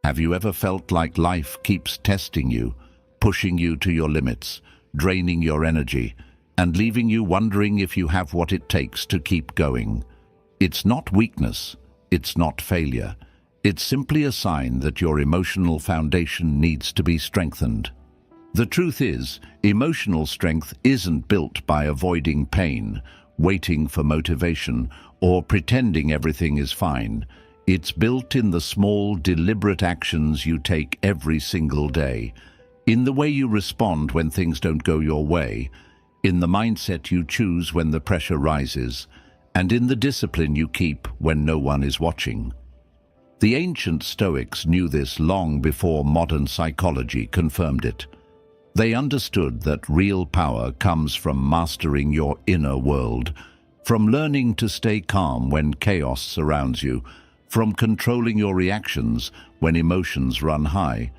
Have you ever felt like life keeps testing you, pushing you to your limits, draining your energy, and leaving you wondering if you have what it takes to keep going? It's not weakness, it's not failure. It's simply a sign that your emotional foundation needs to be strengthened. The truth is, emotional strength isn't built by avoiding pain, waiting for motivation, or pretending everything is fine. It's built in the small, deliberate actions you take every single day, in the way you respond when things don't go your way, in the mindset you choose when the pressure rises, and in the discipline you keep when no one is watching. The ancient Stoics knew this long before modern psychology confirmed it. They understood that real power comes from mastering your inner world, from learning to stay calm when chaos surrounds you, from controlling your reactions when emotions run high,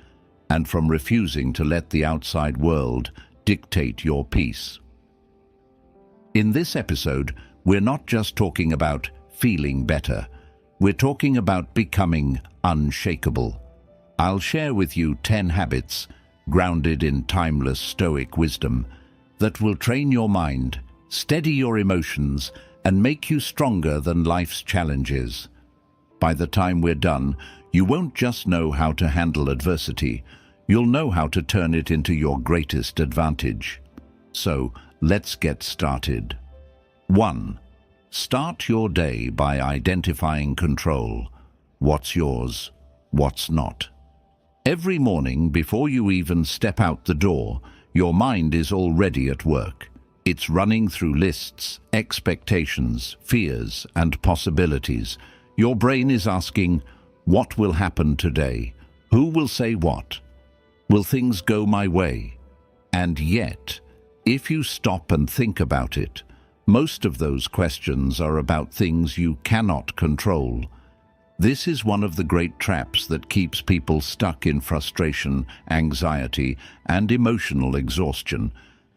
and from refusing to let the outside world dictate your peace. In this episode, we're not just talking about feeling better. We're talking about becoming unshakable. I'll share with you 10 habits, grounded in timeless Stoic wisdom, that will train your mind, steady your emotions, and make you stronger than life's challenges. By the time we're done, you won't just know how to handle adversity, you'll know how to turn it into your greatest advantage. So, let's get started. 1. Start your day by identifying control. What's yours? What's not? Every morning, before you even step out the door, your mind is already at work. It's running through lists, expectations, fears, and possibilities. Your brain is asking, what will happen today? Who will say what? Will things go my way? And yet, if you stop and think about it, most of those questions are about things you cannot control. This is one of the great traps that keeps people stuck in frustration, anxiety, and emotional exhaustion.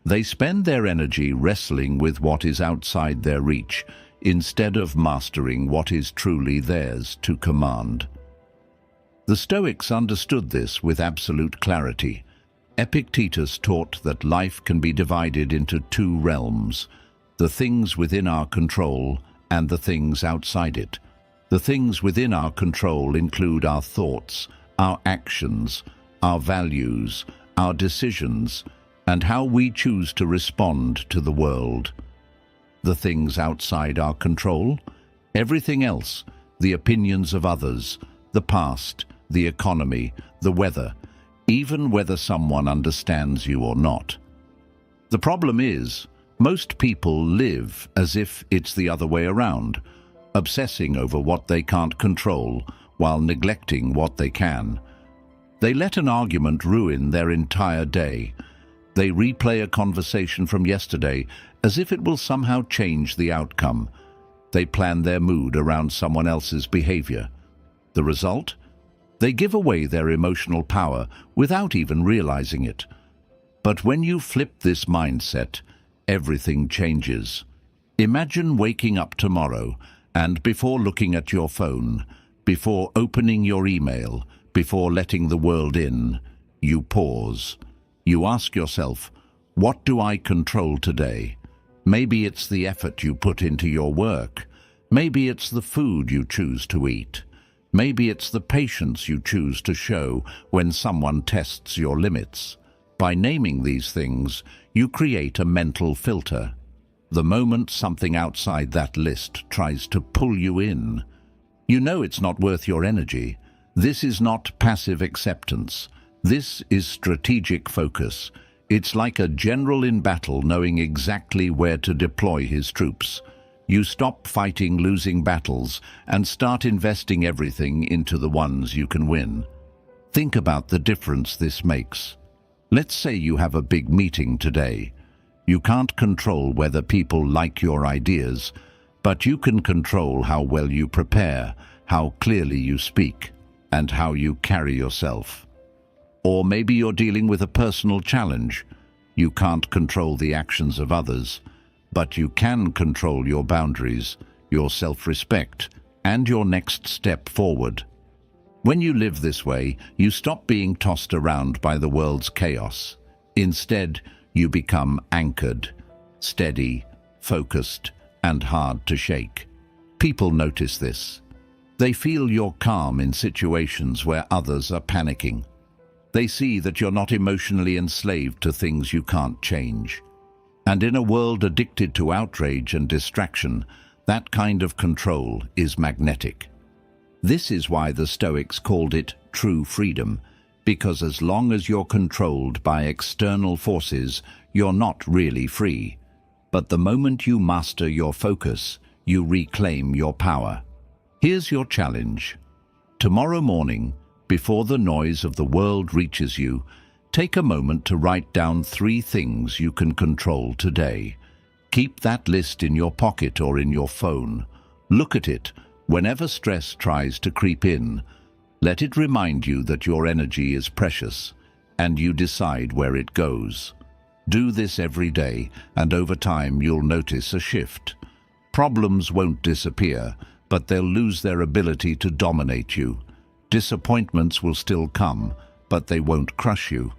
They spend their energy wrestling with what is outside their reach, instead of mastering what is truly theirs to command. The Stoics understood this with absolute clarity. Epictetus taught that life can be divided into two realms: the things within our control and the things outside it. The things within our control include our thoughts, our actions, our values, our decisions, and how we choose to respond to the world. The things outside our control, everything else, the opinions of others, the past, the economy, the weather, even whether someone understands you or not. The problem is, most people live as if it's the other way around, obsessing over what they can't control while neglecting what they can. They let an argument ruin their entire day. They replay a conversation from yesterday as if it will somehow change the outcome. They plan their mood around someone else's behavior. The result? They give away their emotional power without even realizing it. But when you flip this mindset, everything changes. Imagine waking up tomorrow and before looking at your phone, before opening your email, before letting the world in, you pause. You ask yourself, what do I control today? Maybe it's the effort you put into your work. Maybe it's the food you choose to eat. Maybe it's the patience you choose to show when someone tests your limits. By naming these things, you create a mental filter. The moment something outside that list tries to pull you in, you know it's not worth your energy. This is not passive acceptance. This is strategic focus. It's like a general in battle knowing exactly where to deploy his troops. You stop fighting losing battles and start investing everything into the ones you can win. Think about the difference this makes. Let's say you have a big meeting today. You can't control whether people like your ideas, but you can control how well you prepare, how clearly you speak, and how you carry yourself. Or maybe you're dealing with a personal challenge. You can't control the actions of others, but you can control your boundaries, your self-respect, and your next step forward. When you live this way, you stop being tossed around by the world's chaos. Instead, you become anchored, steady, focused, and hard to shake. People notice this. They feel you're calm in situations where others are panicking. They see that you're not emotionally enslaved to things you can't change. And in a world addicted to outrage and distraction, that kind of control is magnetic. This is why the Stoics called it true freedom, because as long as you're controlled by external forces, you're not really free. But the moment you master your focus, you reclaim your power. Here's your challenge. Tomorrow morning, before the noise of the world reaches you, take a moment to write down 3 things you can control today. Keep that list in your pocket or in your phone. Look at it whenever stress tries to creep in. Let it remind you that your energy is precious, and you decide where it goes. Do this every day, and over time you'll notice a shift. Problems won't disappear, but they'll lose their ability to dominate you. Disappointments will still come, but they won't crush you.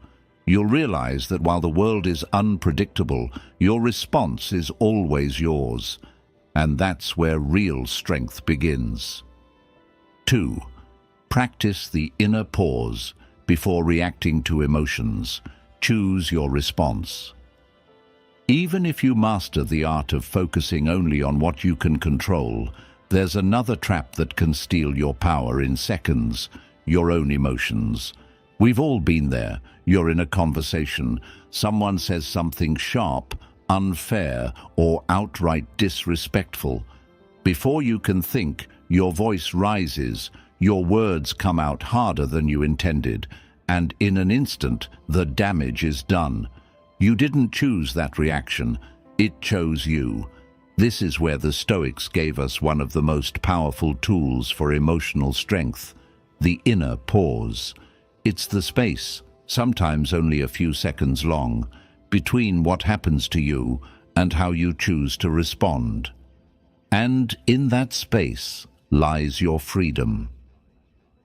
You'll realize that while the world is unpredictable, your response is always yours. And that's where real strength begins. 2. Practice the inner pause before reacting to emotions. Choose your response. Even if you master the art of focusing only on what you can control, there's another trap that can steal your power in seconds: your own emotions. We've all been there. You're in a conversation. Someone says something sharp, unfair, or outright disrespectful. Before you can think, your voice rises, your words come out harder than you intended, and in an instant, the damage is done. You didn't choose that reaction, it chose you. This is where the Stoics gave us one of the most powerful tools for emotional strength: the inner pause. It's the space, sometimes only a few seconds long, between what happens to you and how you choose to respond. And in that space lies your freedom.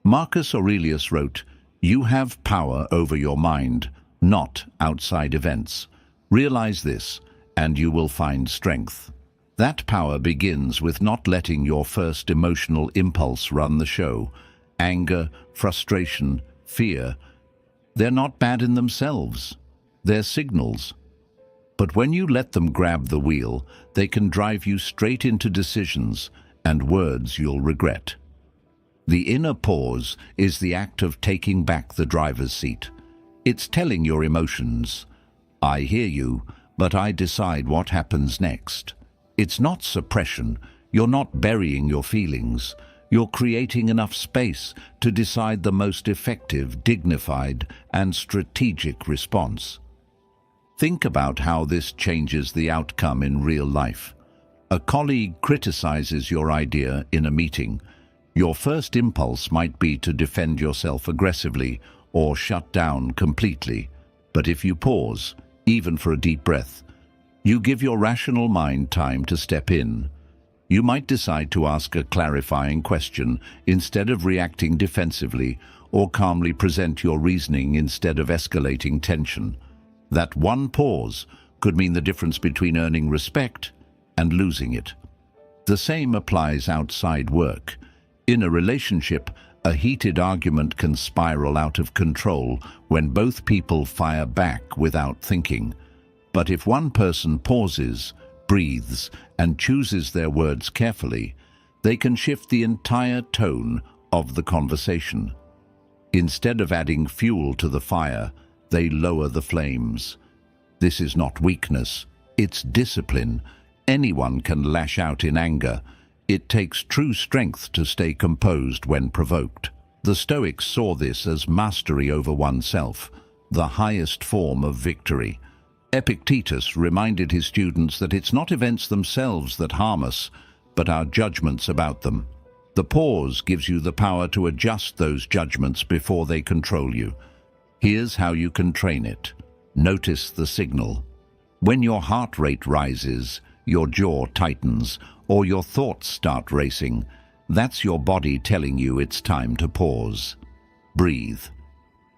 Marcus Aurelius wrote, "You have power over your mind, not outside events. Realize this, and you will find strength." That power begins with not letting your first emotional impulse run the show. Anger, frustration, fear, they're not bad in themselves. They're signals. But when you let them grab the wheel, they can drive you straight into decisions and words you'll regret. The inner pause is the act of taking back the driver's seat. It's telling your emotions, "I hear you, but I decide what happens next." It's not suppression. You're not burying your feelings. You're creating enough space to decide the most effective, dignified, and strategic response. Think about how this changes the outcome in real life. A colleague criticizes your idea in a meeting. Your first impulse might be to defend yourself aggressively or shut down completely. But if you pause, even for a deep breath, you give your rational mind time to step in. You might decide to ask a clarifying question instead of reacting defensively, or calmly present your reasoning instead of escalating tension. That one pause could mean the difference between earning respect and losing it. The same applies outside work. In a relationship, a heated argument can spiral out of control when both people fire back without thinking. But if one person pauses, breathes, and chooses their words carefully, they can shift the entire tone of the conversation. Instead of adding fuel to the fire, they lower the flames. This is not weakness, it's discipline. Anyone can lash out in anger. It takes true strength to stay composed when provoked. The Stoics saw this as mastery over oneself, the highest form of victory. Epictetus reminded his students that it's not events themselves that harm us, but our judgments about them. The pause gives you the power to adjust those judgments before they control you. Here's how you can train it. Notice the signal. When your heart rate rises, your jaw tightens, or your thoughts start racing, That's your body telling you it's time to pause. Breathe.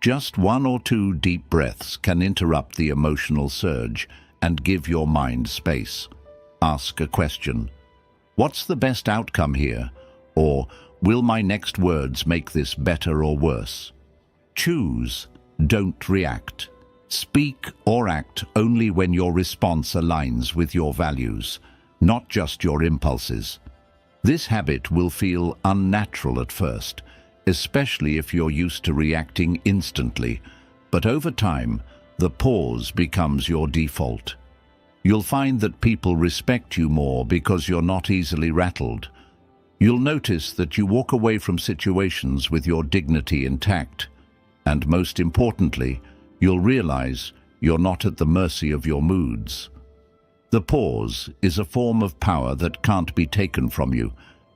Just 1 or 2 deep breaths can interrupt the emotional surge and give your mind space. Ask a question. What's the best outcome here? Or, will my next words make this better or worse? Choose. Don't react. Speak or act only when your response aligns with your values, not just your impulses. This habit will feel unnatural at first, especially if you're used to reacting instantly, but over time, the pause becomes your default. You'll find that people respect you more because you're not easily rattled. You'll notice that you walk away from situations with your dignity intact, and most importantly, you'll realize you're not at the mercy of your moods. The pause is a form of power that can't be taken from you.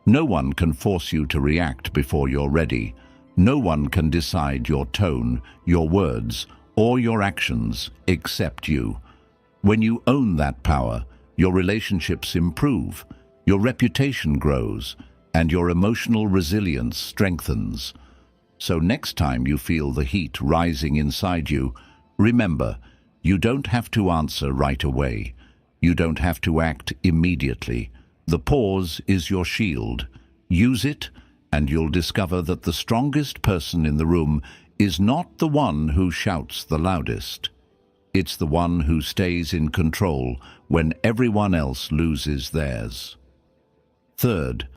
No one can force you to react before you're ready. No one can decide your tone, your words, or your actions except you. When you own that power, your relationships improve, your reputation grows, and your emotional resilience strengthens. So next time you feel the heat rising inside you, remember, you don't have to answer right away. You don't have to act immediately. The pause is your shield. Use it, and you'll discover that the strongest person in the room is not the one who shouts the loudest. It's the one who stays in control when everyone else loses theirs. Third,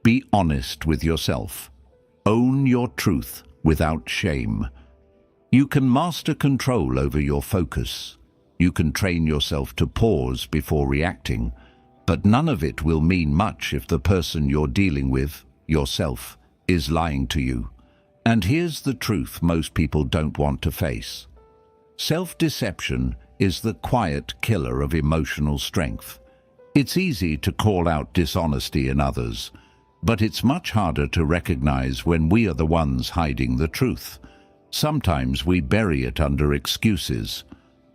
be honest with yourself. Own your truth without shame. You can master control over your focus. You can train yourself to pause before reacting, but none of it will mean much if the person you're dealing with, yourself, is lying to you. And here's the truth most people don't want to face. Self-deception is the quiet killer of emotional strength. It's easy to call out dishonesty in others, but it's much harder to recognize when we are the ones hiding the truth. Sometimes we bury it under excuses.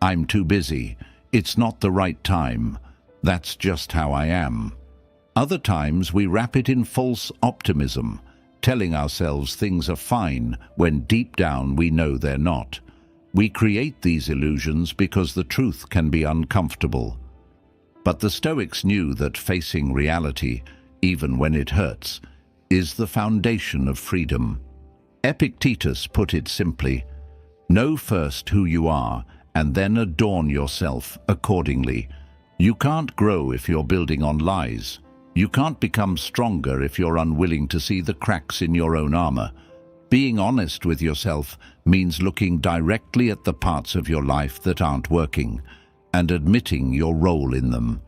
I'm too busy. It's not the right time. That's just how I am. Other times we wrap it in false optimism, telling ourselves things are fine when deep down we know they're not. We create these illusions because the truth can be uncomfortable. But the Stoics knew that facing reality, even when it hurts, is the foundation of freedom. Epictetus put it simply, know first who you are and then adorn yourself accordingly. You can't grow if you're building on lies. You can't become stronger if you're unwilling to see the cracks in your own armor. Being honest with yourself means looking directly at the parts of your life that aren't working and admitting your role in them.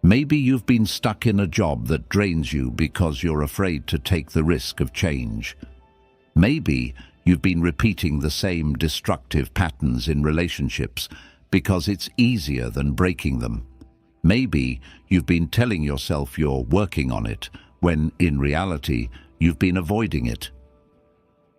Maybe you've been stuck in a job that drains you because you're afraid to take the risk of change. Maybe you've been repeating the same destructive patterns in relationships because it's easier than breaking them. Maybe you've been telling yourself you're working on it when, in reality, you've been avoiding it.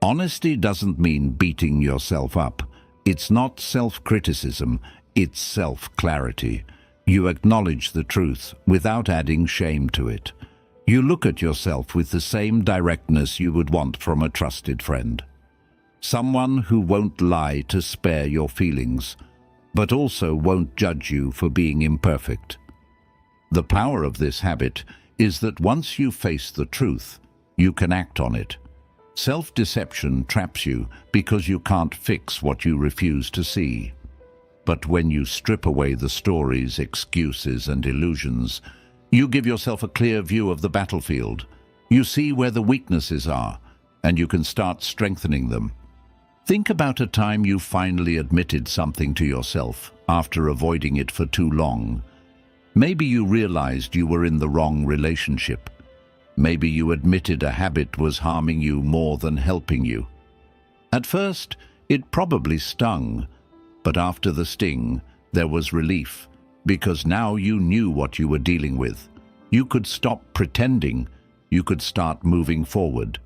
Honesty doesn't mean beating yourself up. It's not self-criticism, it's self-clarity. You acknowledge the truth without adding shame to it. You look at yourself with the same directness you would want from a trusted friend. Someone who won't lie to spare your feelings, but also won't judge you for being imperfect. The power of this habit is that once you face the truth, you can act on it. Self-deception traps you because you can't fix what you refuse to see. But when you strip away the stories, excuses, and illusions, you give yourself a clear view of the battlefield. You see where the weaknesses are, and you can start strengthening them. Think about a time you finally admitted something to yourself after avoiding it for too long. Maybe you realized you were in the wrong relationship. Maybe you admitted a habit was harming you more than helping you. At first, it probably stung, but after the sting, there was relief, because now you knew what you were dealing with. You could stop pretending. You could start moving forward.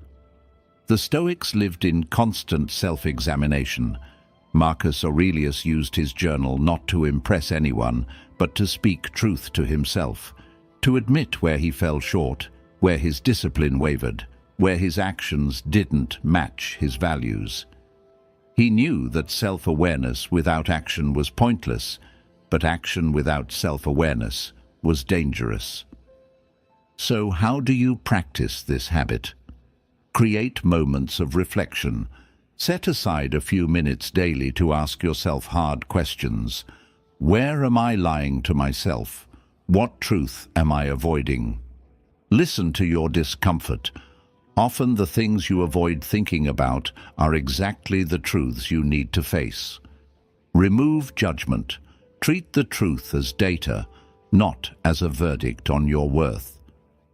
The Stoics lived in constant self-examination. Marcus Aurelius used his journal not to impress anyone, but to speak truth to himself, to admit where he fell short, where his discipline wavered, where his actions didn't match his values. He knew that self-awareness without action was pointless, but action without self-awareness was dangerous. So how do you practice this habit? Create moments of reflection. Set aside a few minutes daily to ask yourself hard questions. Where am I lying to myself? What truth am I avoiding? Listen to your discomfort. Often the things you avoid thinking about are exactly the truths you need to face. Remove judgment. Treat the truth as data, not as a verdict on your worth.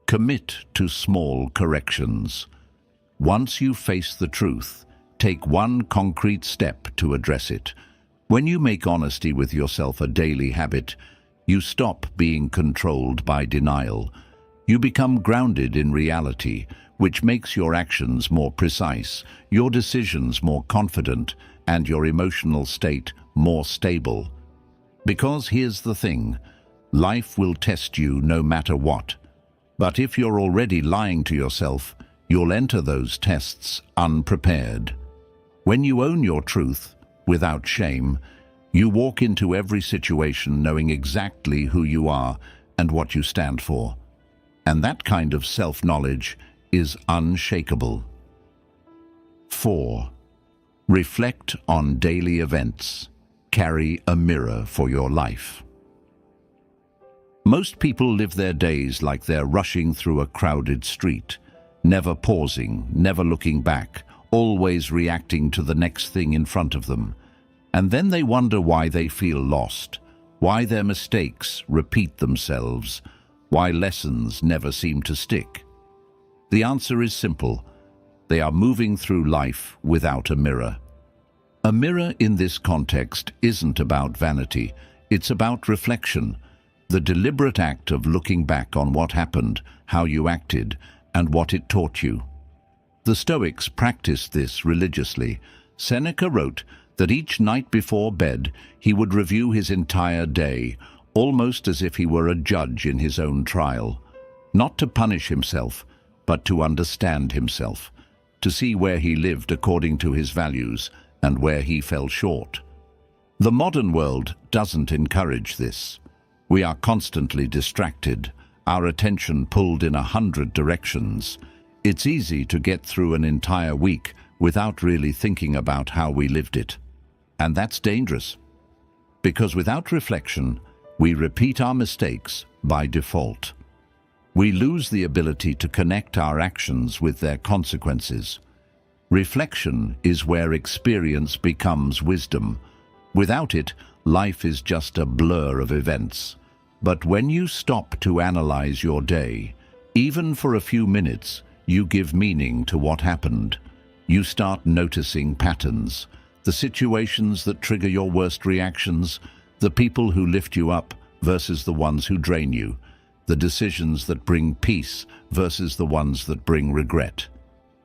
Commit to small corrections. Once you face the truth, take one concrete step to address it. When you make honesty with yourself a daily habit, you stop being controlled by denial. You become grounded in reality, which makes your actions more precise, your decisions more confident, and your emotional state more stable. Because here's the thing, life will test you no matter what. But if you're already lying to yourself, you'll enter those tests unprepared. When you own your truth, without shame, you walk into every situation knowing exactly who you are and what you stand for. And that kind of self-knowledge is unshakable. 4. Reflect on daily events. Carry a mirror for your life. Most people live their days like they're rushing through a crowded street, never pausing, never looking back, always reacting to the next thing in front of them. And then they wonder why they feel lost, why their mistakes repeat themselves, why lessons never seem to stick. The answer is simple. They are moving through life without a mirror. A mirror in this context isn't about vanity, it's about reflection, the deliberate act of looking back on what happened, how you acted, and what it taught you. The Stoics practiced this religiously. Seneca wrote that each night before bed he would review his entire day, almost as if he were a judge in his own trial, not to punish himself, but to understand himself, to see where he lived according to his values and where he fell short. The modern world doesn't encourage this. We are constantly distracted, our attention pulled in 100 directions. It's easy to get through an entire week without really thinking about how we lived it. And that's dangerous, because without reflection, we repeat our mistakes by default. We lose the ability to connect our actions with their consequences. Reflection is where experience becomes wisdom. Without it, life is just a blur of events. But when you stop to analyze your day, even for a few minutes, you give meaning to what happened. You start noticing patterns, the situations that trigger your worst reactions, the people who lift you up versus the ones who drain you, the decisions that bring peace versus the ones that bring regret.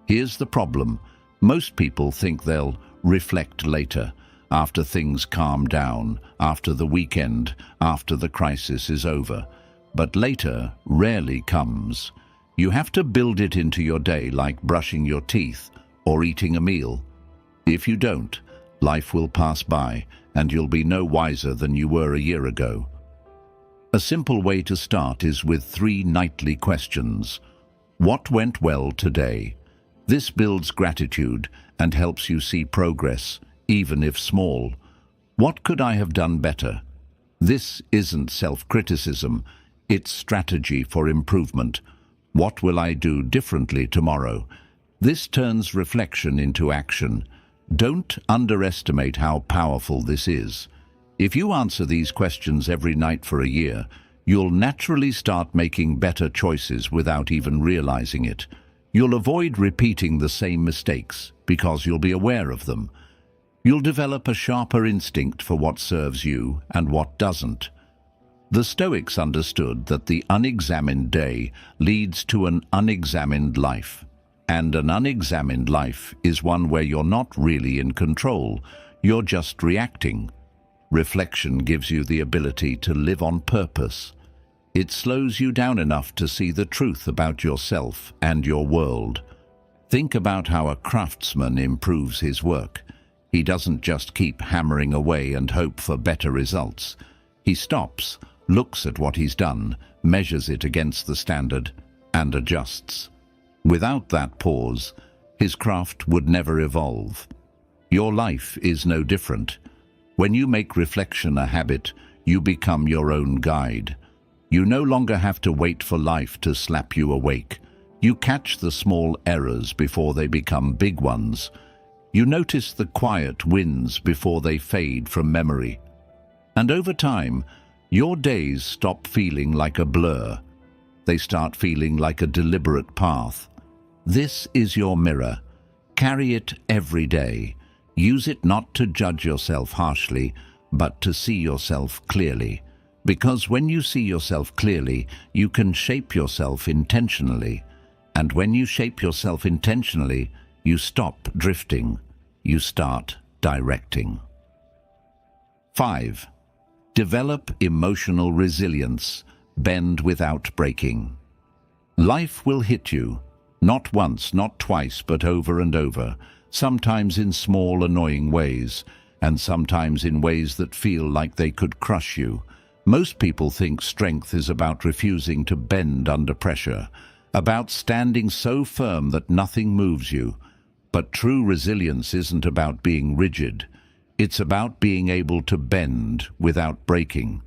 Here's the problem. Most people think they'll reflect later, after things calm down, after the weekend, after the crisis is over. But later rarely comes. You have to build it into your day like brushing your teeth or eating a meal. If you don't, life will pass by and you'll be no wiser than you were a year ago. A simple way to start is with 3 nightly questions. What went well today? This builds gratitude and helps you see progress, even if small. What could I have done better? This isn't self-criticism, it's strategy for improvement. What will I do differently tomorrow? This turns reflection into action. Don't underestimate how powerful this is. If you answer these questions every night for a year, you'll naturally start making better choices without even realizing it. You'll avoid repeating the same mistakes because you'll be aware of them. You'll develop a sharper instinct for what serves you and what doesn't. The Stoics understood that the unexamined day leads to an unexamined life. And an unexamined life is one where you're not really in control, you're just reacting. Reflection gives you the ability to live on purpose. It slows you down enough to see the truth about yourself and your world. Think about how a craftsman improves his work. He doesn't just keep hammering away and hope for better results. He stops, looks at what he's done, measures it against the standard, and adjusts. Without that pause, his craft would never evolve. Your life is no different. When you make reflection a habit, you become your own guide. You no longer have to wait for life to slap you awake. You catch the small errors before they become big ones. You notice the quiet wins before they fade from memory. And over time, your days stop feeling like a blur. They start feeling like a deliberate path. This is your mirror. Carry it every day. Use it not to judge yourself harshly, but to see yourself clearly. Because when you see yourself clearly, you can shape yourself intentionally. And when you shape yourself intentionally, you stop drifting. You start directing. 5. Develop emotional resilience. Bend without breaking. Life will hit you. Not once, not twice, but over and over. Sometimes in small, annoying ways, and sometimes in ways that feel like they could crush you. Most people think strength is about refusing to bend under pressure, about standing so firm that nothing moves you. But true resilience isn't about being rigid. It's about being able to bend without breaking.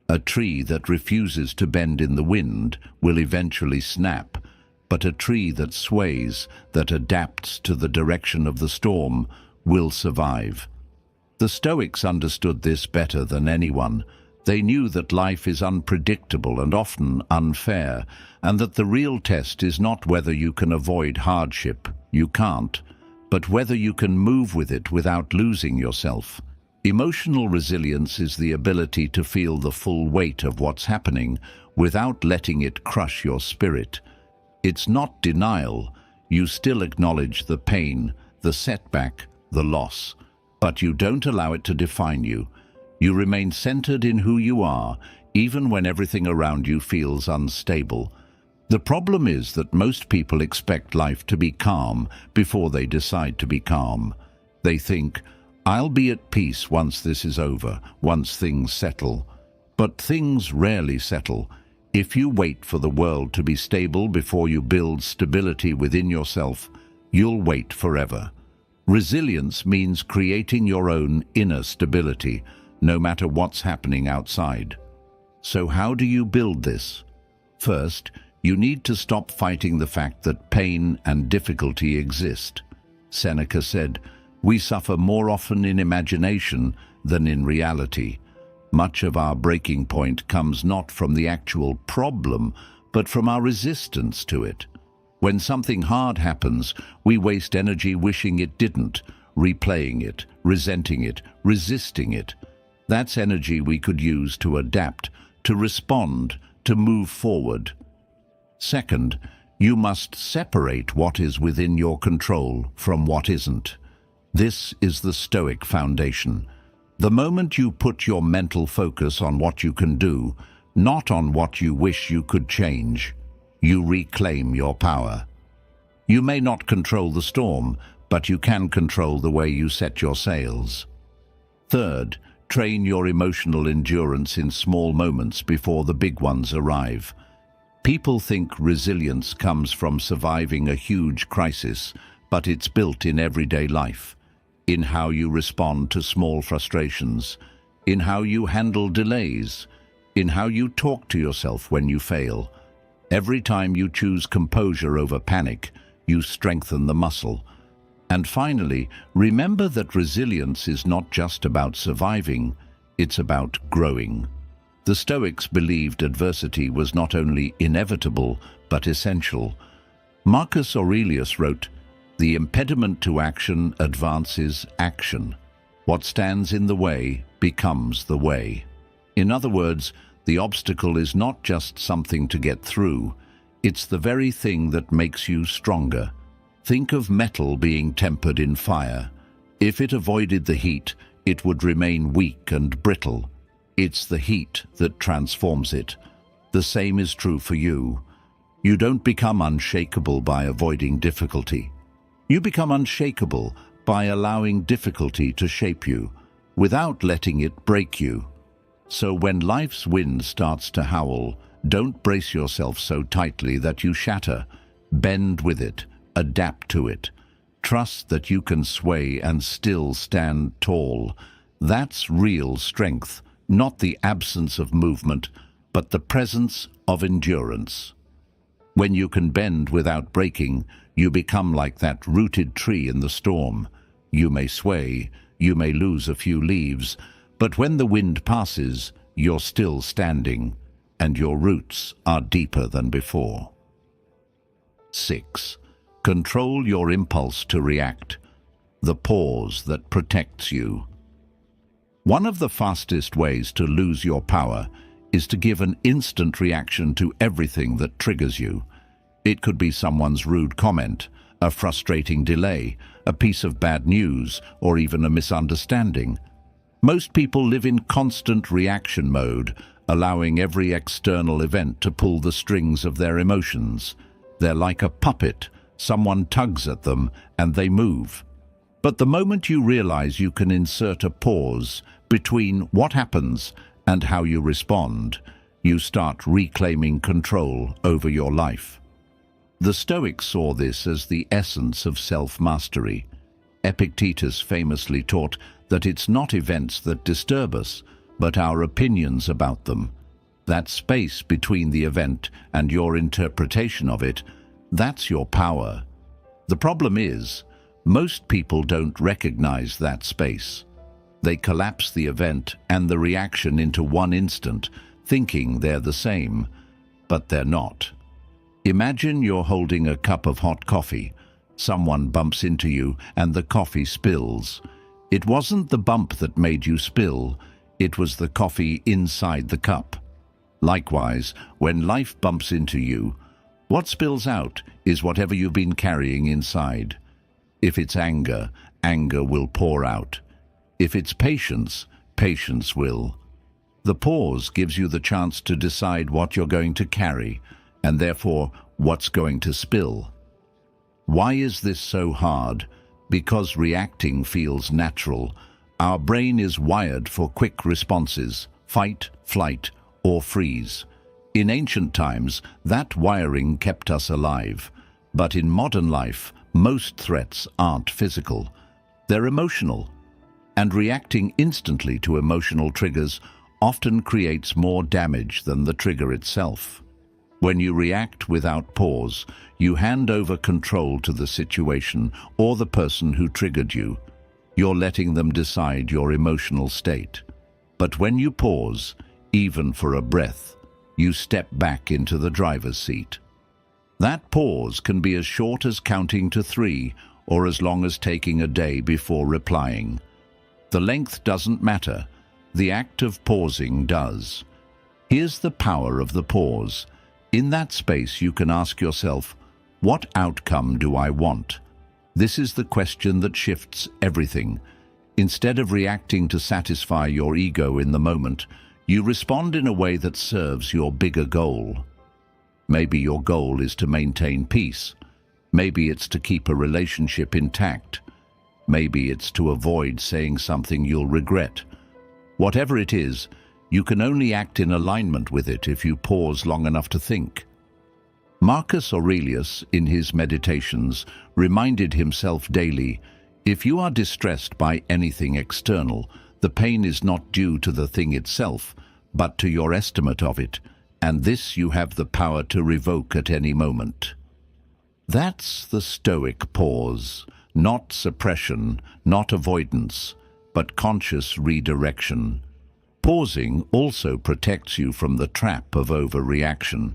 A tree that refuses to bend in the wind will eventually snap, but a tree that sways, that adapts to the direction of the storm, will survive. The Stoics understood this better than anyone. They knew that life is unpredictable and often unfair, and that the real test is not whether you can avoid hardship, you can't, but whether you can move with it without losing yourself. Emotional resilience is the ability to feel the full weight of what's happening without letting it crush your spirit. It's not denial. You still acknowledge the pain, the setback, the loss, but you don't allow it to define you. You remain centered in who you are, even when everything around you feels unstable. The problem is that most people expect life to be calm before they decide to be calm. They think, I'll be at peace once this is over, once things settle. But things rarely settle. If you wait for the world to be stable before you build stability within yourself, you'll wait forever. Resilience means creating your own inner stability, no matter what's happening outside. So how do you build this? First, you need to stop fighting the fact that pain and difficulty exist. Seneca said, "We suffer more often in imagination than in reality." Much of our breaking point comes not from the actual problem, but from our resistance to it. When something hard happens, we waste energy wishing it didn't, replaying it, resenting it, resisting it. That's energy we could use to adapt, to respond, to move forward. Second, you must separate what is within your control from what isn't. This is the Stoic foundation. The moment you put your mental focus on what you can do, not on what you wish you could change, you reclaim your power. You may not control the storm, but you can control the way you set your sails. Third, train your emotional endurance in small moments before the big ones arrive. People think resilience comes from surviving a huge crisis, but it's built in everyday life, in how you respond to small frustrations, in how you handle delays, in how you talk to yourself when you fail. Every time you choose composure over panic, you strengthen the muscle. And finally, remember that resilience is not just about surviving, it's about growing. The Stoics believed adversity was not only inevitable, but essential. Marcus Aurelius wrote, "The impediment to action advances action. What stands in the way becomes the way." In other words, the obstacle is not just something to get through, it's the very thing that makes you stronger. Think of metal being tempered in fire. If it avoided the heat, it would remain weak and brittle. It's the heat that transforms it. The same is true for you. You don't become unshakable by avoiding difficulty. You become unshakable by allowing difficulty to shape you, without letting it break you. So when life's wind starts to howl, don't brace yourself so tightly that you shatter. Bend with it, adapt to it. Trust that you can sway and still stand tall. That's real strength, not the absence of movement, but the presence of endurance. When you can bend without breaking, you become like that rooted tree in the storm. You may sway, you may lose a few leaves, but when the wind passes, you're still standing, and your roots are deeper than before. 6. Control your impulse to react. The pause that protects you. One of the fastest ways to lose your power is to give an instant reaction to everything that triggers you. It could be someone's rude comment, a frustrating delay, a piece of bad news, or even a misunderstanding. Most people live in constant reaction mode, allowing every external event to pull the strings of their emotions. They're like a puppet. Someone tugs at them and they move. But the moment you realize you can insert a pause between what happens and how you respond, you start reclaiming control over your life. The Stoics saw this as the essence of self-mastery. Epictetus famously taught that it's not events that disturb us, but our opinions about them. That space between the event and your interpretation of it, that's your power. The problem is, most people don't recognize that space. They collapse the event and the reaction into one instant, thinking they're the same, but they're not. Imagine you're holding a cup of hot coffee. Someone bumps into you and the coffee spills. It wasn't the bump that made you spill, it was the coffee inside the cup. Likewise, when life bumps into you, what spills out is whatever you've been carrying inside. If it's anger, anger will pour out. If it's patience, patience will. The pause gives you the chance to decide what you're going to carry, and therefore what's going to spill. Why is this so hard? Because reacting feels natural. Our brain is wired for quick responses, fight, flight, or freeze. In ancient times, that wiring kept us alive. But in modern life, most threats aren't physical. They're emotional. And reacting instantly to emotional triggers often creates more damage than the trigger itself. When you react without pause, you hand over control to the situation or the person who triggered you. You're letting them decide your emotional state. But when you pause, even for a breath, you step back into the driver's seat. That pause can be as short as counting to 3 or as long as taking a day before replying. The length doesn't matter. The act of pausing does. Here's the power of the pause. In that space, you can ask yourself, what outcome do I want? This is the question that shifts everything. Instead of reacting to satisfy your ego in the moment, you respond in a way that serves your bigger goal. Maybe your goal is to maintain peace. Maybe it's to keep a relationship intact. Maybe it's to avoid saying something you'll regret. Whatever it is, you can only act in alignment with it if you pause long enough to think. Marcus Aurelius, in his Meditations, reminded himself daily, if you are distressed by anything external, the pain is not due to the thing itself, but to your estimate of it, and this you have the power to revoke at any moment. That's the Stoic pause, not suppression, not avoidance, but conscious redirection. Pausing also protects you from the trap of overreaction.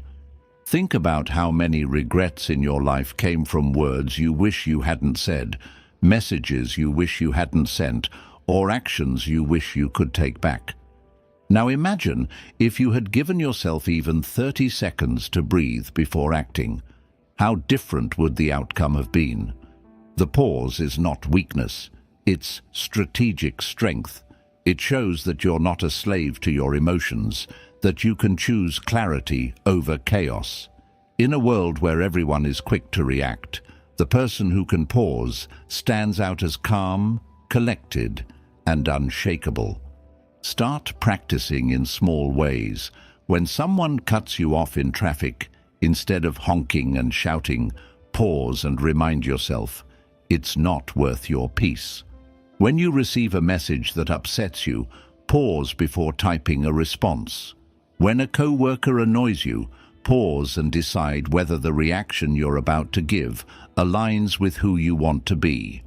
Think about how many regrets in your life came from words you wish you hadn't said, messages you wish you hadn't sent, or actions you wish you could take back. Now imagine if you had given yourself even 30 seconds to breathe before acting. How different would the outcome have been? The pause is not weakness, it's strategic strength. It shows that you're not a slave to your emotions, that you can choose clarity over chaos. In a world where everyone is quick to react, the person who can pause stands out as calm, collected, and unshakable. Start practicing in small ways. When someone cuts you off in traffic, instead of honking and shouting, pause and remind yourself, it's not worth your peace. When you receive a message that upsets you, pause before typing a response. When a co-worker annoys you, pause and decide whether the reaction you're about to give aligns with who you want to be.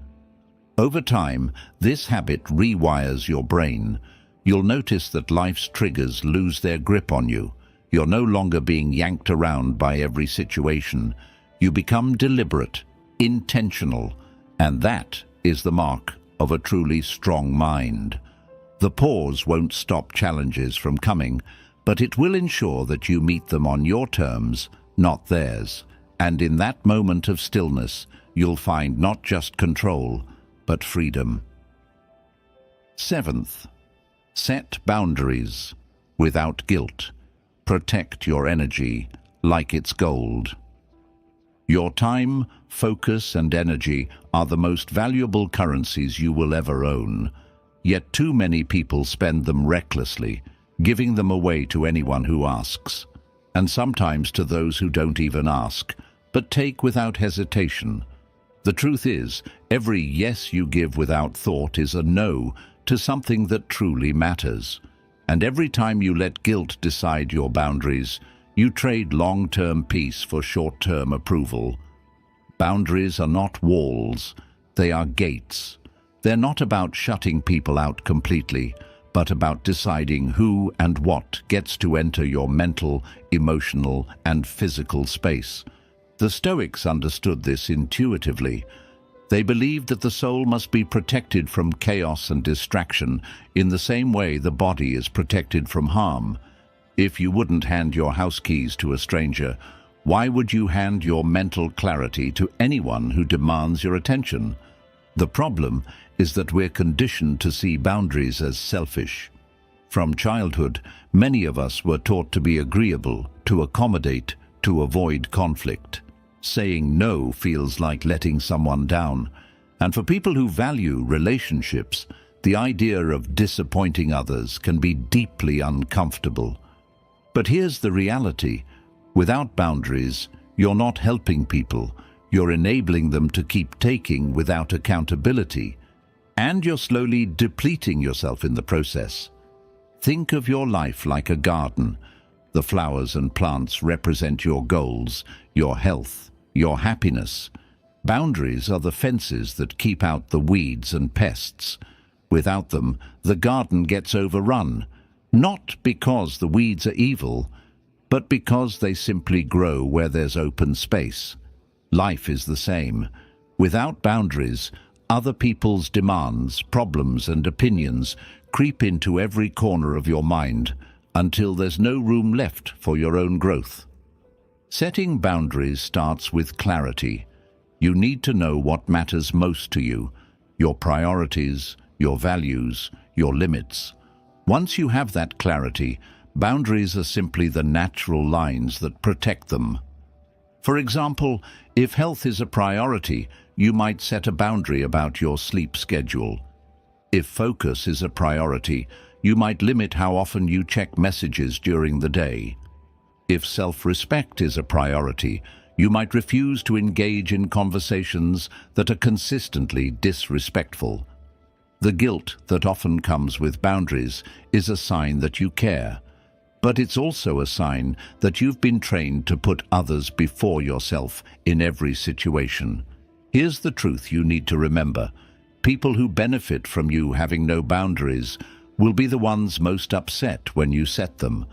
Over time, this habit rewires your brain. You'll notice that life's triggers lose their grip on you. You're no longer being yanked around by every situation. You become deliberate, intentional, and that is the mark of a truly strong mind. The pause won't stop challenges from coming, but it will ensure that you meet them on your terms, not theirs. And in that moment of stillness, you'll find not just control, but freedom. 7th, set boundaries without guilt. Protect your energy like it's gold. Your time, focus, and energy are the most valuable currencies you will ever own. Yet too many people spend them recklessly, giving them away to anyone who asks, and sometimes to those who don't even ask, but take without hesitation. The truth is, every yes you give without thought is a no to something that truly matters. And every time you let guilt decide your boundaries, you trade long-term peace for short-term approval. Boundaries are not walls, they are gates. They're not about shutting people out completely, but about deciding who and what gets to enter your mental, emotional, and physical space. The Stoics understood this intuitively. They believed that the soul must be protected from chaos and distraction in the same way the body is protected from harm. If you wouldn't hand your house keys to a stranger, why would you hand your mental clarity to anyone who demands your attention? The problem is that we're conditioned to see boundaries as selfish. From childhood, many of us were taught to be agreeable, to accommodate, to avoid conflict. Saying no feels like letting someone down. And for people who value relationships, the idea of disappointing others can be deeply uncomfortable. But here's the reality. Without boundaries, you're not helping people. You're enabling them to keep taking without accountability. And you're slowly depleting yourself in the process. Think of your life like a garden. The flowers and plants represent your goals, your health, your happiness. Boundaries are the fences that keep out the weeds and pests. Without them, the garden gets overrun, not because the weeds are evil, but because they simply grow where there's open space. Life is the same. Without boundaries, other people's demands, problems, and opinions creep into every corner of your mind until there's no room left for your own growth. Setting boundaries starts with clarity. You need to know what matters most to you, your priorities, your values, your limits. Once you have that clarity, boundaries are simply the natural lines that protect them. For example, if health is a priority, you might set a boundary about your sleep schedule. If focus is a priority, you might limit how often you check messages during the day. If self-respect is a priority, you might refuse to engage in conversations that are consistently disrespectful. The guilt that often comes with boundaries is a sign that you care, but it's also a sign that you've been trained to put others before yourself in every situation. Here's the truth you need to remember. People who benefit from you having no boundaries will be the ones most upset when you set them.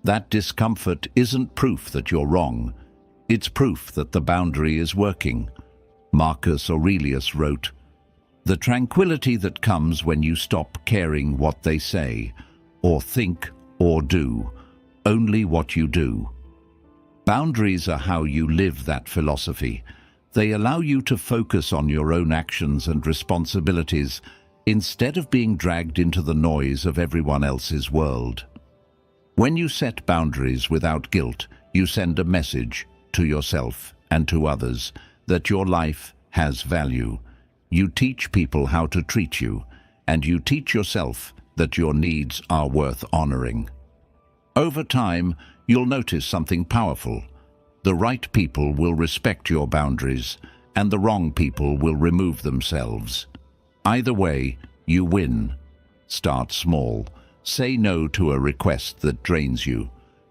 That discomfort isn't proof that you're wrong. It's proof that the boundary is working. Marcus Aurelius wrote, "The tranquility that comes when you stop caring what they say, or think, or do, only what you do." Boundaries are how you live that philosophy. They allow you to focus on your own actions and responsibilities instead of being dragged into the noise of everyone else's world. When you set boundaries without guilt, you send a message to yourself and to others that your life has value. You teach people how to treat you, and you teach yourself that your needs are worth honoring. Over time, you'll notice something powerful. The right people will respect your boundaries, and the wrong people will remove themselves. Either way, you win. Start small. Say no to a request that drains you.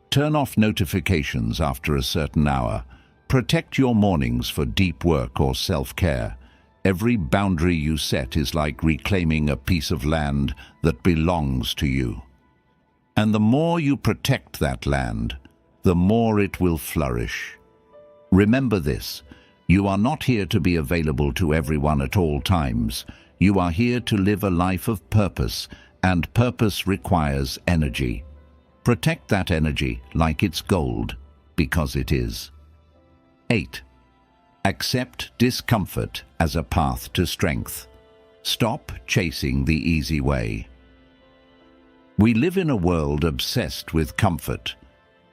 Turn off notifications after a certain hour. Protect your mornings for deep work or self-care. Every boundary you set is like reclaiming a piece of land that belongs to you. And the more you protect that land, the more it will flourish. Remember this: you are not here to be available to everyone at all times. You are here to live a life of purpose, and purpose requires energy. Protect that energy like it's gold, because it is. 8. Accept discomfort as a path to strength. Stop chasing the easy way. We live in a world obsessed with comfort,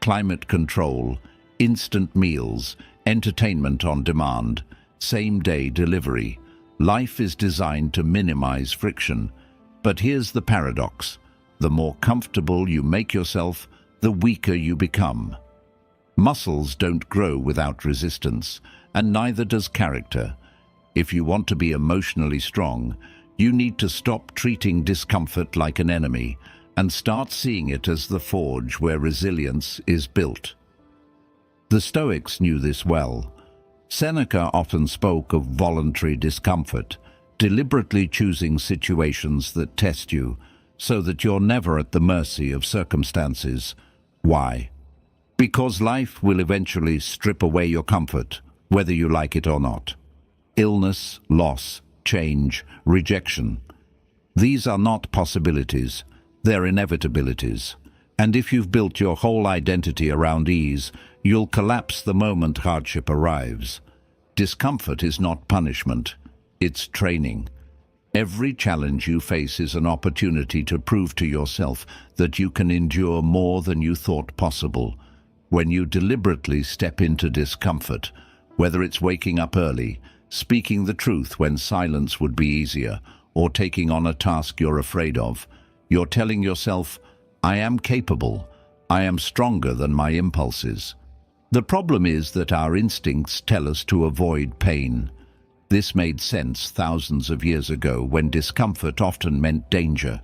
climate control, instant meals, entertainment on demand, same-day delivery. Life is designed to minimize friction. But here's the paradox: the more comfortable you make yourself, the weaker you become. Muscles don't grow without resistance, and neither does character. If you want to be emotionally strong, you need to stop treating discomfort like an enemy and start seeing it as the forge where resilience is built. The Stoics knew this well. Seneca often spoke of voluntary discomfort, deliberately choosing situations that test you so that you're never at the mercy of circumstances. Why? Because life will eventually strip away your comfort, whether you like it or not. Illness, loss, change, rejection. These are not possibilities, they're inevitabilities. And if you've built your whole identity around ease, you'll collapse the moment hardship arrives. Discomfort is not punishment, it's training. Every challenge you face is an opportunity to prove to yourself that you can endure more than you thought possible. When you deliberately step into discomfort, whether it's waking up early, speaking the truth when silence would be easier, or taking on a task you're afraid of, you're telling yourself, I am capable, I am stronger than my impulses. The problem is that our instincts tell us to avoid pain. This made sense thousands of years ago when discomfort often meant danger.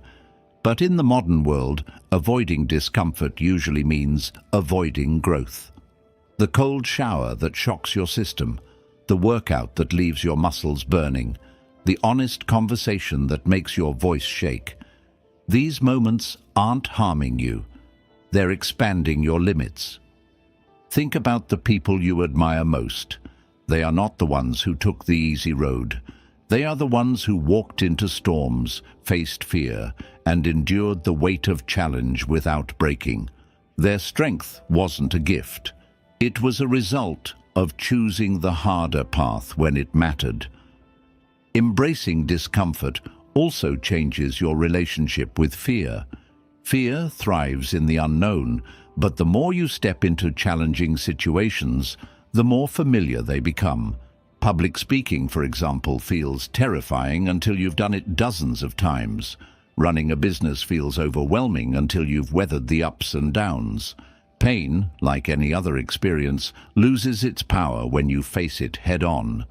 But in the modern world, avoiding discomfort usually means avoiding growth. The cold shower that shocks your system, the workout that leaves your muscles burning, the honest conversation that makes your voice shake. These moments aren't harming you, they're expanding your limits. Think about the people you admire most. They are not the ones who took the easy road. They are the ones who walked into storms, faced fear, and endured the weight of challenge without breaking. Their strength wasn't a gift. It was a result of choosing the harder path when it mattered. Embracing discomfort also changes your relationship with fear. Fear thrives in the unknown, but the more you step into challenging situations, the more familiar they become. Public speaking, for example, feels terrifying until you've done it dozens of times. Running a business feels overwhelming until you've weathered the ups and downs. Pain, like any other experience, loses its power when you face it head-on.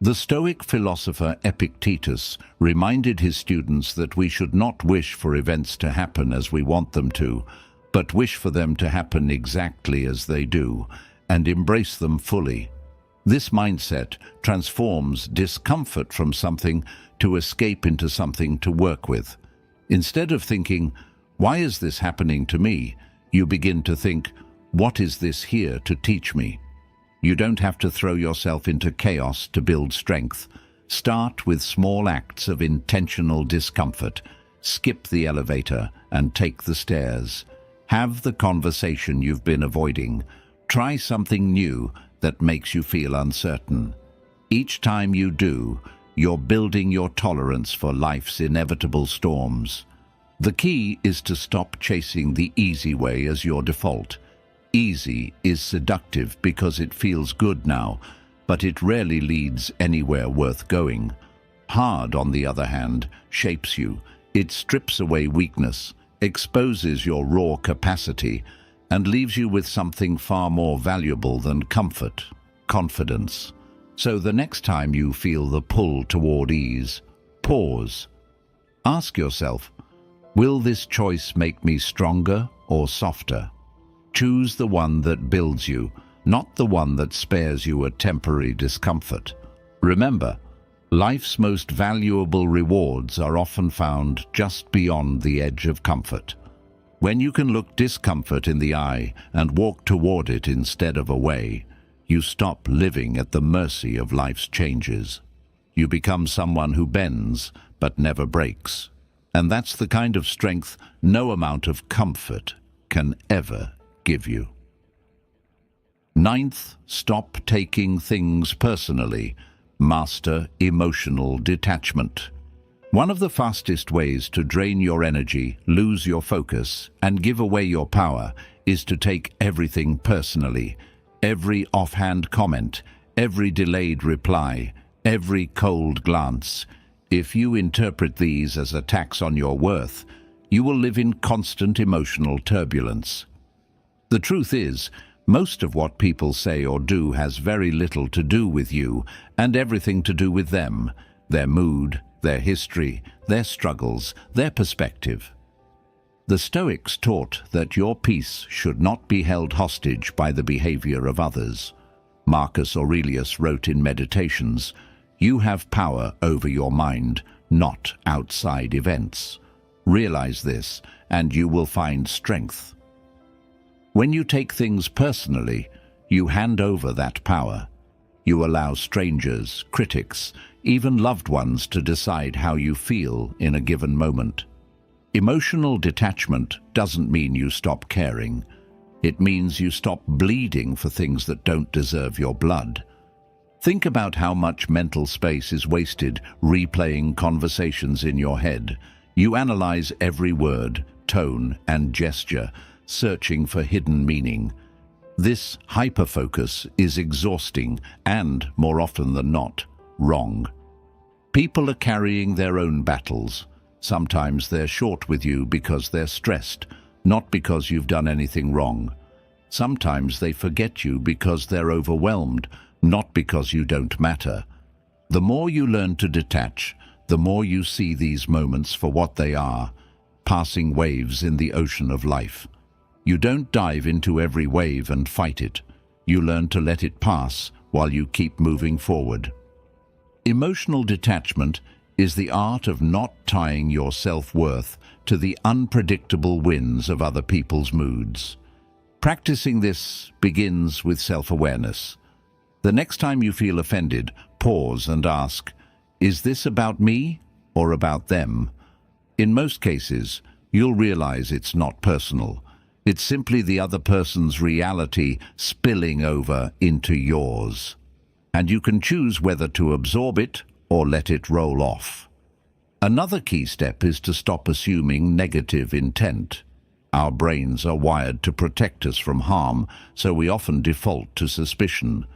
The Stoic philosopher Epictetus reminded his students that we should not wish for events to happen as we want them to, but wish for them to happen exactly as they do, and embrace them fully. This mindset transforms discomfort from something to escape into something to work with. Instead of thinking, why is this happening to me? You begin to think, what is this here to teach me? You don't have to throw yourself into chaos to build strength. Start with small acts of intentional discomfort. Skip the elevator and take the stairs. Have the conversation you've been avoiding. Try something new that makes you feel uncertain. Each time you do, you're building your tolerance for life's inevitable storms. The key is to stop chasing the easy way as your default. Easy is seductive because it feels good now, but it rarely leads anywhere worth going. Hard, on the other hand, shapes you. It strips away weakness, exposes your raw capacity, and leaves you with something far more valuable than comfort: confidence. So the next time you feel the pull toward ease, pause. Ask yourself, will this choice make me stronger or softer? Choose the one that builds you, not the one that spares you a temporary discomfort. Remember, life's most valuable rewards are often found just beyond the edge of comfort. When you can look discomfort in the eye and walk toward it instead of away, you stop living at the mercy of life's changes. You become someone who bends but never breaks. And that's the kind of strength no amount of comfort can ever give you. Ninth, stop taking things personally. Master emotional detachment. One of the fastest ways to drain your energy, lose your focus, and give away your power is to take everything personally. Every offhand comment, every delayed reply, every cold glance. If you interpret these as attacks on your worth, you will live in constant emotional turbulence. The truth is, most of what people say or do has very little to do with you and everything to do with them, their mood, their history, their struggles, their perspective. The Stoics taught that your peace should not be held hostage by the behavior of others. Marcus Aurelius wrote in Meditations, "You have power over your mind, not outside events. Realize this, and you will find strength." When you take things personally, you hand over that power. You allow strangers, critics, even loved ones to decide how you feel in a given moment. Emotional detachment doesn't mean you stop caring. It means you stop bleeding for things that don't deserve your blood. Think about how much mental space is wasted replaying conversations in your head. You analyze every word, tone, and gesture, searching for hidden meaning. This hyperfocus is exhausting and, more often than not, wrong. People are carrying their own battles. Sometimes they're short with you because they're stressed, not because you've done anything wrong. Sometimes they forget you because they're overwhelmed, not because you don't matter. The more you learn to detach, the more you see these moments for what they are, passing waves in the ocean of life. You don't dive into every wave and fight it. You learn to let it pass while you keep moving forward. Emotional detachment is the art of not tying your self-worth to the unpredictable winds of other people's moods. Practicing this begins with self-awareness. The next time you feel offended, pause and ask, is this about me or about them? In most cases, you'll realize it's not personal. It's simply the other person's reality spilling over into yours. And you can choose whether to absorb it or let it roll off. Another key step is to stop assuming negative intent. Our brains are wired to protect us from harm, so we often default to suspicion.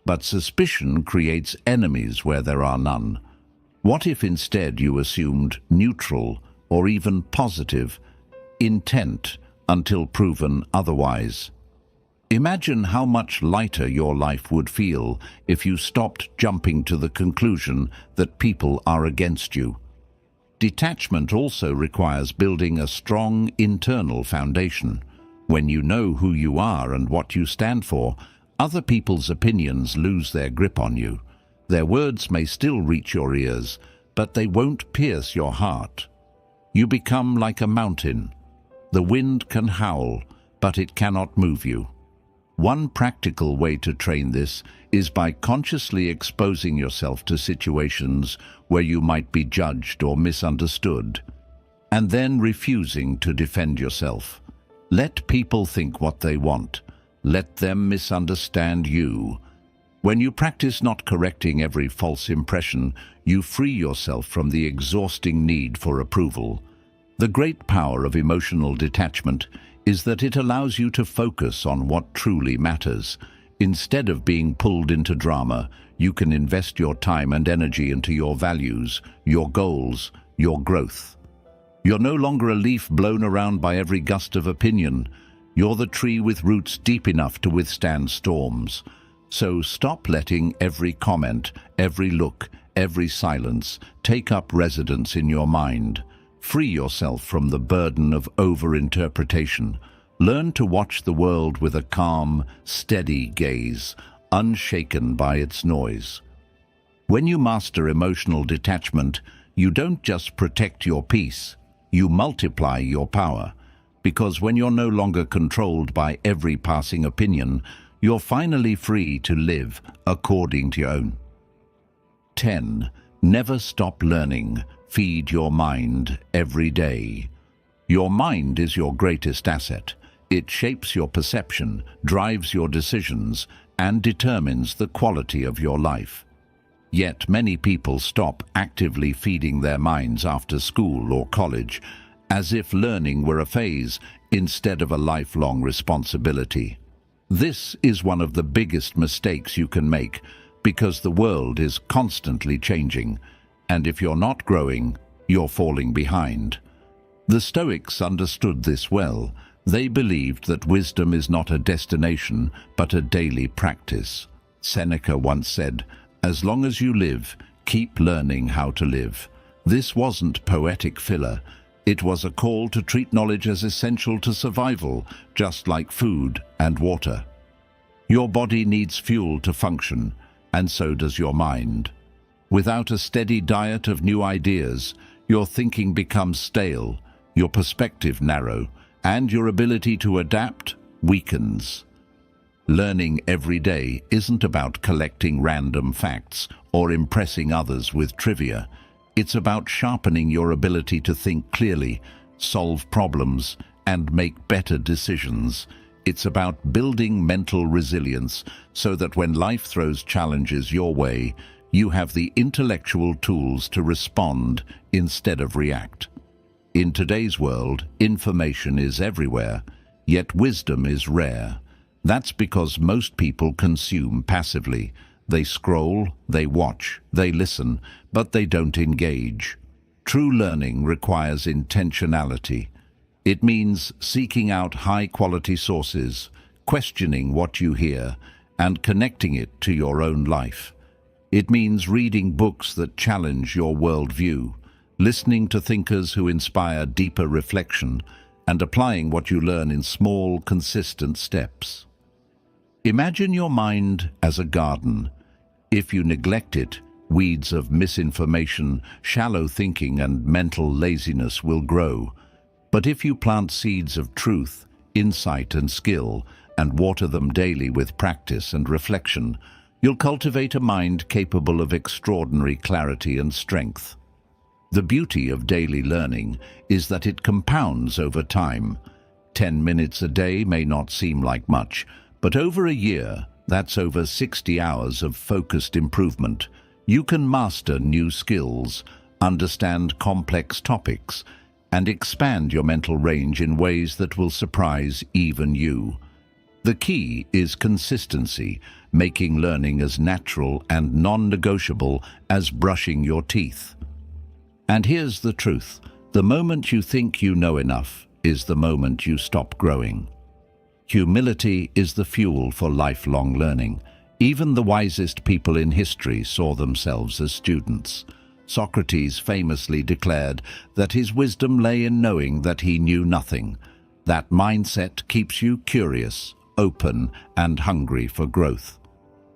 But suspicion creates enemies where there are none. What if instead you assumed neutral or even positive intent until proven otherwise? Imagine how much lighter your life would feel if you stopped jumping to the conclusion that people are against you. Detachment also requires building a strong internal foundation. When you know who you are and what you stand for, other people's opinions lose their grip on you. Their words may still reach your ears, but they won't pierce your heart. You become like a mountain. The wind can howl, but it cannot move you. One practical way to train this is by consciously exposing yourself to situations where you might be judged or misunderstood, and then refusing to defend yourself. Let people think what they want. Let them misunderstand you. When you practice not correcting every false impression, you free yourself from the exhausting need for approval. The great power of emotional detachment is that it allows you to focus on what truly matters. Instead of being pulled into drama, you can invest your time and energy into your values, your goals, your growth. You're no longer a leaf blown around by every gust of opinion. You're the tree with roots deep enough to withstand storms. So stop letting every comment, every look, every silence take up residence in your mind. Free yourself from the burden of over-interpretation. Learn to watch the world with a calm, steady gaze, unshaken by its noise. When you master emotional detachment, you don't just protect your peace, you multiply your power. Because when you're no longer controlled by every passing opinion, you're finally free to live according to your own. 10. Never stop learning. Feed your mind every day. Your mind is your greatest asset. It shapes your perception, drives your decisions, and determines the quality of your life. Yet many people stop actively feeding their minds after school or college, as if learning were a phase instead of a lifelong responsibility. This is one of the biggest mistakes you can make, because the world is constantly changing, and if you're not growing, you're falling behind. The Stoics understood this well. They believed that wisdom is not a destination, but a daily practice. Seneca once said, "As long as you live, keep learning how to live." This wasn't poetic filler. It was a call to treat knowledge as essential to survival, just like food and water. Your body needs fuel to function, and so does your mind. Without a steady diet of new ideas, your thinking becomes stale, your perspective narrow, and your ability to adapt weakens. Learning every day isn't about collecting random facts or impressing others with trivia. It's about sharpening your ability to think clearly, solve problems, and make better decisions. It's about building mental resilience so that when life throws challenges your way, you have the intellectual tools to respond instead of react. In today's world, information is everywhere, yet wisdom is rare. That's because most people consume passively. They scroll, they watch, they listen, but they don't engage. True learning requires intentionality. It means seeking out high-quality sources, questioning what you hear, and connecting it to your own life. It means reading books that challenge your worldview, listening to thinkers who inspire deeper reflection, and applying what you learn in small, consistent steps. Imagine your mind as a garden. If you neglect it, weeds of misinformation, shallow thinking, and mental laziness will grow. But if you plant seeds of truth, insight, and skill, and water them daily with practice and reflection, you'll cultivate a mind capable of extraordinary clarity and strength. The beauty of daily learning is that it compounds over time. 10 minutes a day may not seem like much, but over a year, that's over 60 hours of focused improvement. You can master new skills, understand complex topics, and expand your mental range in ways that will surprise even you. The key is consistency, making learning as natural and non-negotiable as brushing your teeth. And here's the truth: the moment you think you know enough is the moment you stop growing. Humility is the fuel for lifelong learning. Even the wisest people in history saw themselves as students. Socrates famously declared that his wisdom lay in knowing that he knew nothing. That mindset keeps you curious, open, and hungry for growth.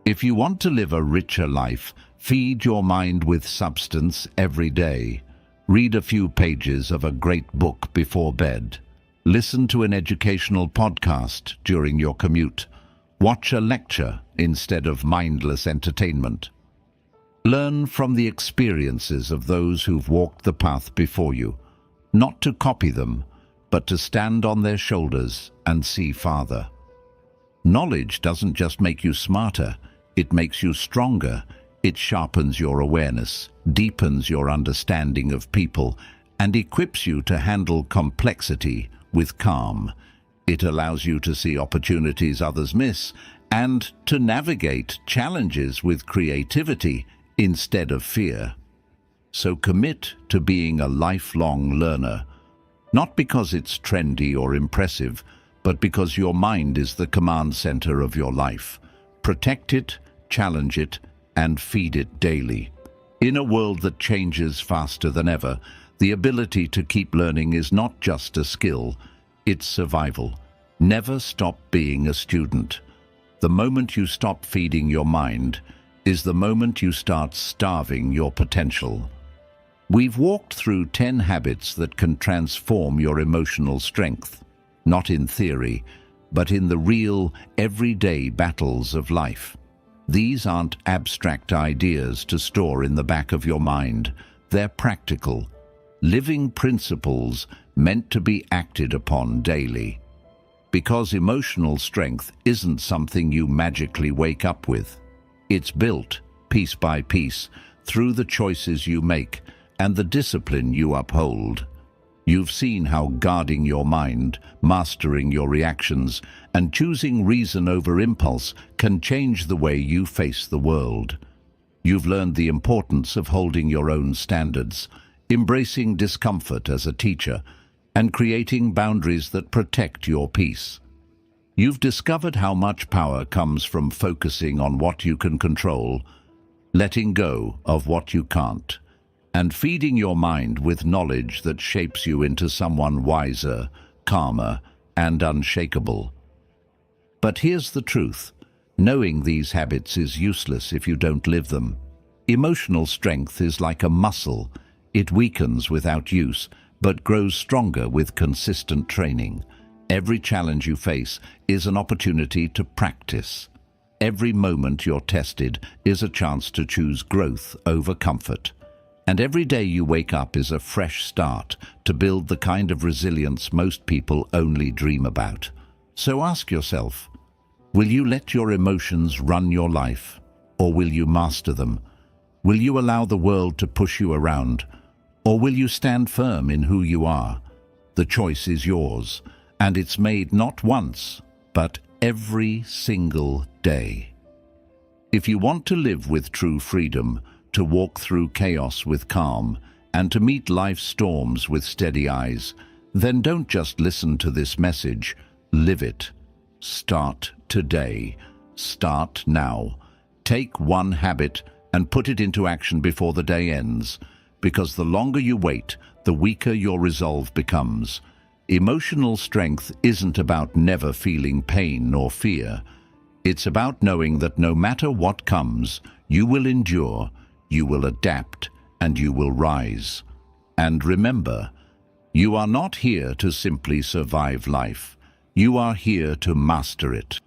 If you want to live a richer life, feed your mind with substance every day. Read a few pages of a great book before bed. Listen to an educational podcast during your commute. Watch a lecture instead of mindless entertainment. Learn from the experiences of those who've walked the path before you, not to copy them, but to stand on their shoulders and see farther. Knowledge doesn't just make you smarter, It makes you stronger. It sharpens your awareness, deepens your understanding of people, and equips you to handle complexity with calm. It allows you to see opportunities others miss and to navigate challenges with creativity instead of fear. So commit to being a lifelong learner, not because it's trendy or impressive, but because your mind is the command center of your life. Protect it, challenge it, and feed it daily. In a world that changes faster than ever, the ability to keep learning is not just a skill, it's survival. Never stop being a student. The moment you stop feeding your mind is the moment you start starving your potential. We've walked through 10 habits that can transform your emotional strength, not in theory, but in the real, everyday battles of life. These aren't abstract ideas to store in the back of your mind. They're practical, living principles meant to be acted upon daily. Because emotional strength isn't something you magically wake up with. It's built, piece by piece, through the choices you make and the discipline you uphold. You've seen how guarding your mind, mastering your reactions, and choosing reason over impulse can change the way you face the world. You've learned the importance of holding your own standards, embracing discomfort as a teacher, and creating boundaries that protect your peace. You've discovered how much power comes from focusing on what you can control, letting go of what you can't, and feeding your mind with knowledge that shapes you into someone wiser, calmer, and unshakable. But here's the truth. Knowing these habits is useless if you don't live them. Emotional strength is like a muscle. It weakens without use, but grows stronger with consistent training. Every challenge you face is an opportunity to practice. Every moment you're tested is a chance to choose growth over comfort. And every day you wake up is a fresh start to build the kind of resilience most people only dream about. So ask yourself, will you let your emotions run your life, or will you master them? Will you allow the world to push you around, or will you stand firm in who you are? The choice is yours, and it's made not once, but every single day. If you want to live with true freedom, to walk through chaos with calm, and to meet life's storms with steady eyes, then don't just listen to this message, live it. Start today. Start now. Take one habit and put it into action before the day ends, because the longer you wait, the weaker your resolve becomes. Emotional strength isn't about never feeling pain or fear. It's about knowing that no matter what comes, you will endure, you will adapt, and you will rise. And remember, you are not here to simply survive life. You are here to master it.